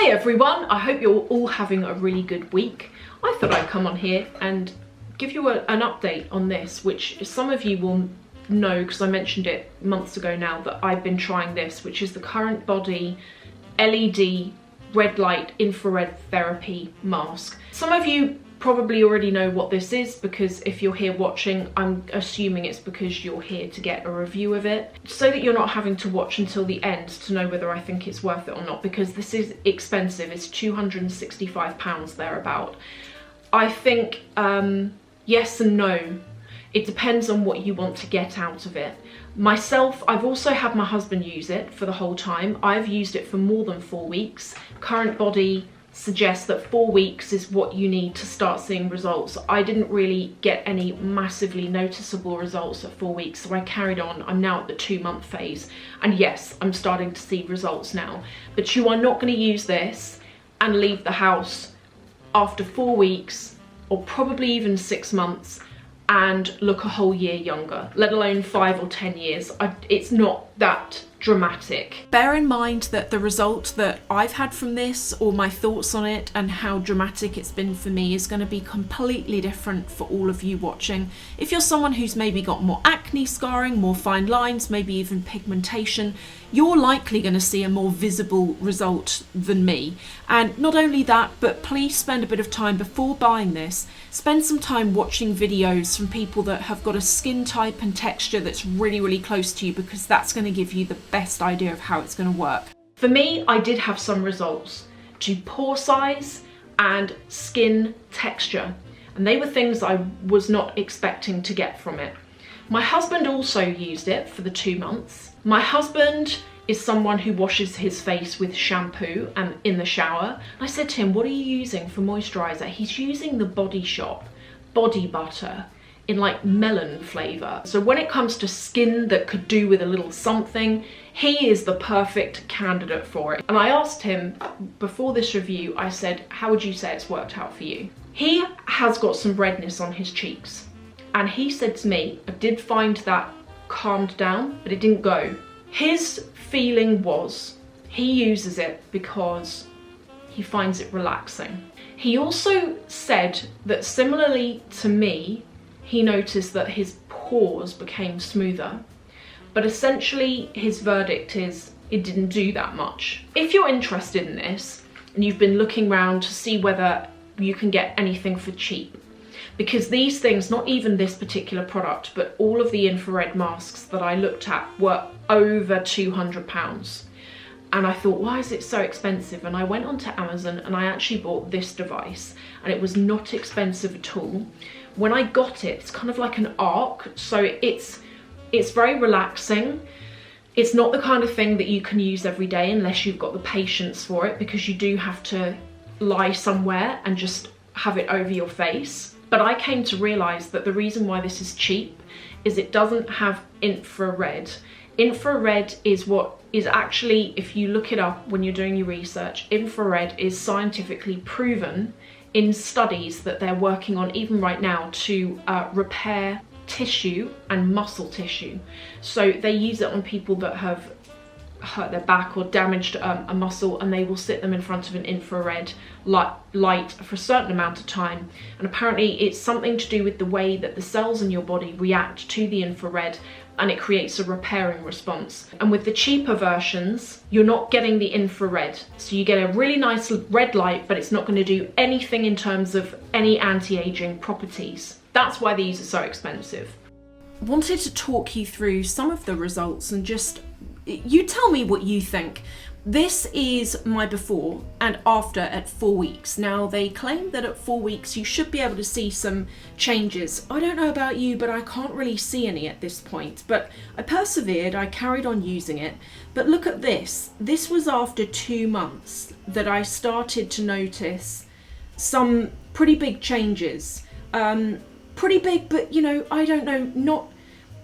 Hi everyone, I hope you're all having a really good week. I thought I'd come on here and give you an update on this, which some of you will know because I mentioned it months ago now, that I've been trying this, which is the CurrentBody LED red light infrared therapy mask. Some of you probably already know what this is because if you're here watching, I'm assuming it's because you're here to get a review of it, so that you're not having to watch until the end to know whether I think it's worth it or not, because this is expensive. It's £265 thereabout. I think yes and no. It depends on what you want to get out of it. Myself, I've also had my husband use it for the whole time. I've used it for more than 4 weeks. CurrentBody suggests that 4 weeks is what you need to start seeing results. I didn't really get any massively noticeable results at 4 weeks, so I carried on. I'm now at the 2-month phase, and yes, I'm starting to see results now. But you are not going to use this and leave the house after 4 weeks, or probably even 6 months, and look a whole year younger, let alone 5 or 10 years. It's not that dramatic. Bear in mind that the result that I've had from this, or my thoughts on it and how dramatic it's been for me, is going to be completely different for all of you watching. If you're someone who's maybe got more acne scarring, more fine lines, maybe even pigmentation, you're likely going to see a more visible result than me. And not only that, but please spend a bit of time before buying this. Spend some time watching videos from people that have got a skin type and texture that's really, really close to you, because that's going to give you the best idea of how it's going to work. For me, I did have some results to pore size and skin texture, and they were things I was not expecting to get from it. My husband also used it for the 2 months. My husband is someone who washes his face with shampoo and in the shower. I said to him, what are you using for moisturizer? He's using the Body Shop body butter in like melon flavour. So when it comes to skin that could do with a little something, he is the perfect candidate for it. And I asked him before this review, I said, how would you say it's worked out for you? He has got some redness on his cheeks. And he said to me, I did find that calmed down, but it didn't go. His feeling was he uses it because he finds it relaxing. He also said that similarly to me, he noticed that his pores became smoother, but essentially his verdict is it didn't do that much. If you're interested in this and you've been looking around to see whether you can get anything for cheap, because these things, not even this particular product, but all of the infrared masks that I looked at were over £200. And I thought, why is it so expensive? And I went onto Amazon and I actually bought this device, and it was not expensive at all. When I got it, it's kind of like an arc, so it's very relaxing. It's not the kind of thing that you can use every day unless you've got the patience for it, because you do have to lie somewhere and just have it over your face. But I came to realise that the reason why this is cheap is it doesn't have infrared. Infrared is what is actually, if you look it up when you're doing your research, infrared is scientifically proven in studies that they're working on even right now to repair tissue and muscle tissue. So they use it on people that have hurt their back or damaged a muscle, and they will sit them in front of an infrared light for a certain amount of time. And apparently it's something to do with the way that the cells in your body react to the infrared, and it creates a repairing response. And with the cheaper versions, you're not getting the infrared. So you get a really nice red light, but it's not going to do anything in terms of any anti-aging properties. That's why these are so expensive. I wanted to talk you through some of the results and just, you tell me what you think. This is my before and after at 4 weeks. Now, they claim that at 4 weeks you should be able to see some changes. I don't know about you, but I can't really see any at this point. But I persevered, I carried on using it. But look at this. This was after 2 months that I started to notice some pretty big changes. Pretty big, but you know, I don't know,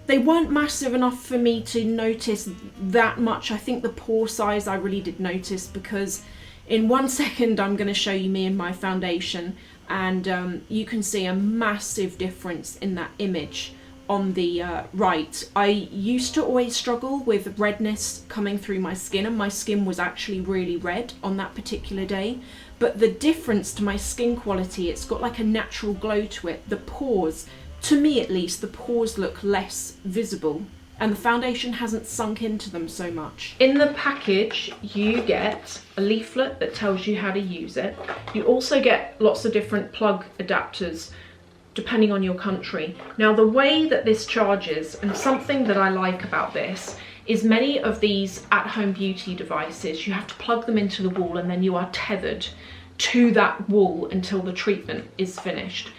they weren't massive enough for me to notice that much. I think the pore size I really did notice, because in 1 second I'm going to show you me in my foundation, and you can see a massive difference in that image on the right. I used to always struggle with redness coming through my skin, and my skin was actually really red on that particular day. But the difference to my skin quality, it's got like a natural glow to it. The pores, to me at least, the pores look less visible, and the foundation hasn't sunk into them so much. In the package, you get a leaflet that tells you how to use it. You also get lots of different plug adapters, depending on your country. Now, the way that this charges, and something that I like about this, is many of these at-home beauty devices, you have to plug them into the wall and then you are tethered to that wall until the treatment is finished.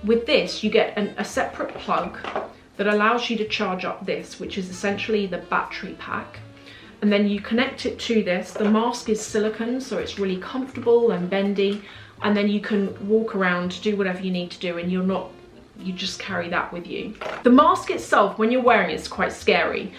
With this, you get a separate plug that allows you to charge up this, which is essentially the battery pack. And then you connect it to this. The mask is silicone, so it's really comfortable and bendy. And then you can walk around, do whatever you need to do, and you just carry that with you. The mask itself, when you're wearing it, is quite scary.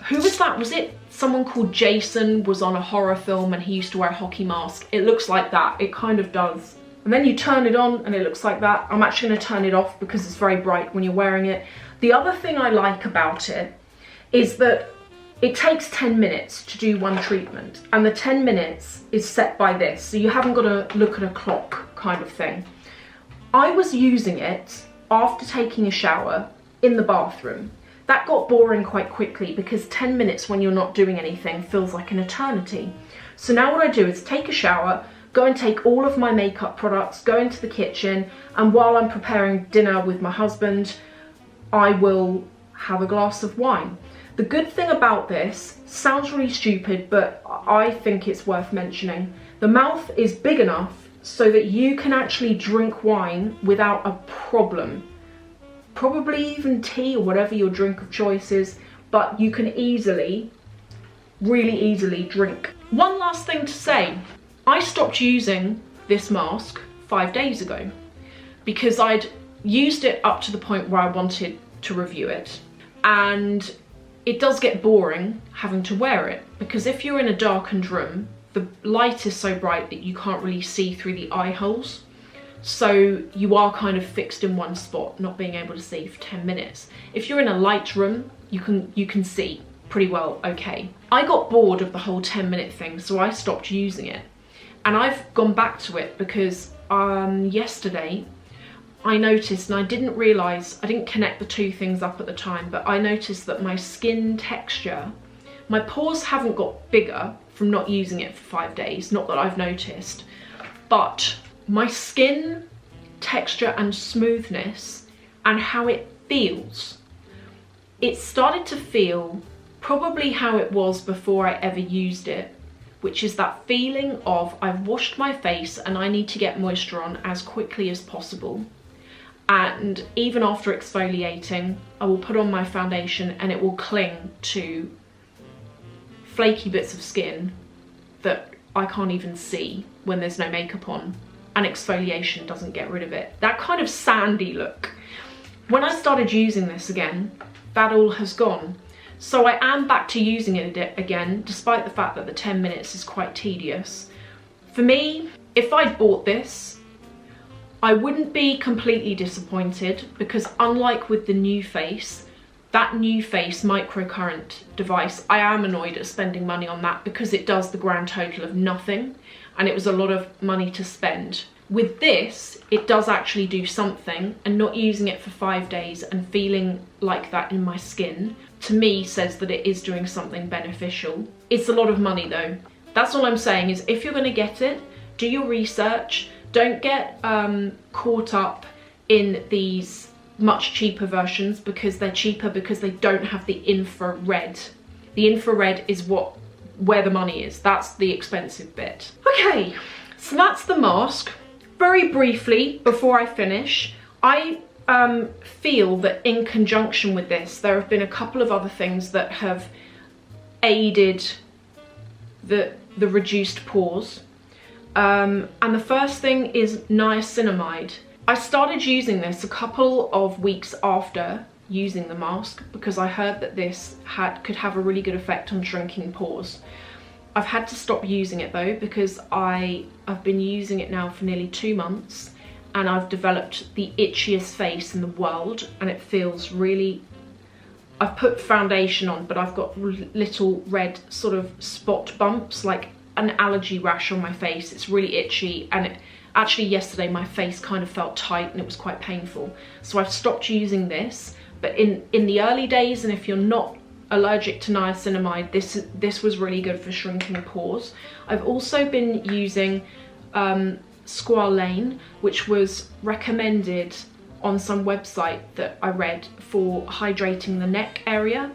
Who was that? Was it someone called Jason was on a horror film and he used to wear a hockey mask? It looks like that, it kind of does. And then you turn it on and it looks like that. I'm actually gonna turn it off because it's very bright when you're wearing it. The other thing I like about it is that it takes 10 minutes to do one treatment, and the 10 minutes is set by this, so you haven't got to look at a clock kind of thing. I was using it after taking a shower in the bathroom. That got boring quite quickly because 10 minutes when you're not doing anything feels like an eternity. So now what I do is take a shower, go and take all of my makeup products, go into the kitchen, and while I'm preparing dinner with my husband, I will have a glass of wine. The good thing about this, sounds really stupid, but I think it's worth mentioning. The mouth is big enough so that you can actually drink wine without a problem. Probably even tea or whatever your drink of choice is, but you can easily, really easily drink. One last thing to say, I stopped using this mask 5 days ago because I'd used it up to the point where I wanted to review it, and it does get boring having to wear it because if you're in a darkened room, the light is so bright that you can't really see through the eye holes. So you are kind of fixed in one spot, not being able to see for 10 minutes. If you're in a light room, you can see pretty well okay. I got bored of the whole 10-minute thing, so I stopped using it. And I've gone back to it because yesterday I noticed, and I didn't realise, I didn't connect the two things up at the time, but I noticed that my skin texture, my pores haven't got bigger from not using it for 5 days, not that I've noticed, but my skin texture and smoothness and how it feels, it started to feel probably how it was before I ever used it, which is that feeling of I've washed my face and I need to get moisture on as quickly as possible. And even after exfoliating, I will put on my foundation and it will cling to flaky bits of skin that I can't even see when there's no makeup on, and exfoliation doesn't get rid of it. That kind of sandy look. When I started using this again, that all has gone. So I am back to using it again, despite the fact that the 10 minutes is quite tedious. For me, if I'd bought this, I wouldn't be completely disappointed because unlike with the New Face, that New Face microcurrent device, I am annoyed at spending money on that because it does the grand total of nothing and it was a lot of money to spend. With this, it does actually do something, and not using it for 5 days and feeling like that in my skin, to me says that it is doing something beneficial. It's a lot of money though. That's all I'm saying is if you're gonna get it, do your research. Don't get caught up in these much cheaper versions because they're cheaper because they don't have the infrared. The infrared is where the money is. That's the expensive bit. Okay, so that's the mask. Very briefly, before I finish, I feel that in conjunction with this, there have been a couple of other things that have aided the reduced pores. And the first thing is niacinamide. I started using this a couple of weeks after using the mask because I heard that this could have a really good effect on shrinking pores. I've had to stop using it though because I've been using it now for nearly 2 months and I've developed the itchiest face in the world, and it feels really, I've put foundation on, but I've got little red sort of spot bumps, like an allergy rash on my face. It's really itchy, and actually yesterday my face kind of felt tight and it was quite painful. So I've stopped using this, but in the early days, and if you're not allergic to niacinamide, this was really good for shrinking pores. I've also been using Squalane, which was recommended on some website that I read for hydrating the neck area,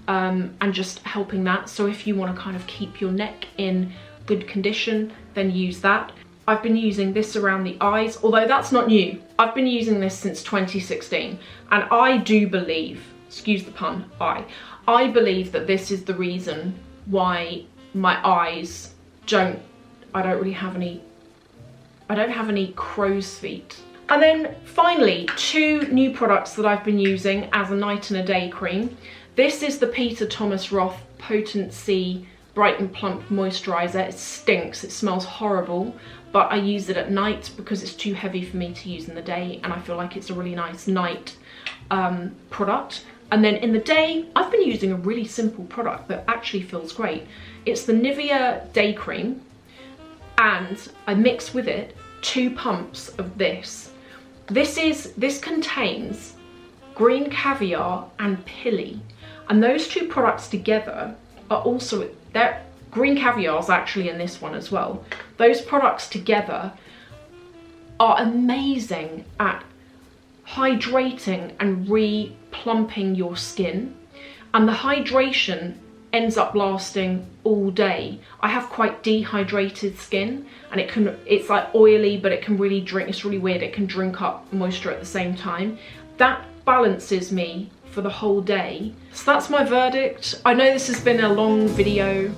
and just helping that. So if you want to kind of keep your neck in good condition, then use that. I've been using this around the eyes, although that's not new. I've been using this since 2016, and I do believe, excuse the pun, I believe that this is the reason why my eyes I don't have any crow's feet. And then finally, 2 new products that I've been using as a night and a day cream. This is the Peter Thomas Roth Potent C Bright and Plump Moisturizer. It stinks, it smells horrible, but I use it at night because it's too heavy for me to use in the day, and I feel like it's a really nice night product. And then in the day, I've been using a really simple product that actually feels great. It's the Nivea Day Cream, and I mix with it 2 pumps of this. This contains green caviar and pili, and those 2 products together are also, green caviar is actually in this one as well. Those products together are amazing at hydrating and re-plumping your skin, and the hydration ends up lasting all day. I have quite dehydrated skin, and it's like oily, but it can really drink, it's really weird, it can drink up moisture at the same time. That balances me for the whole day. So that's my verdict. I know this has been a long video.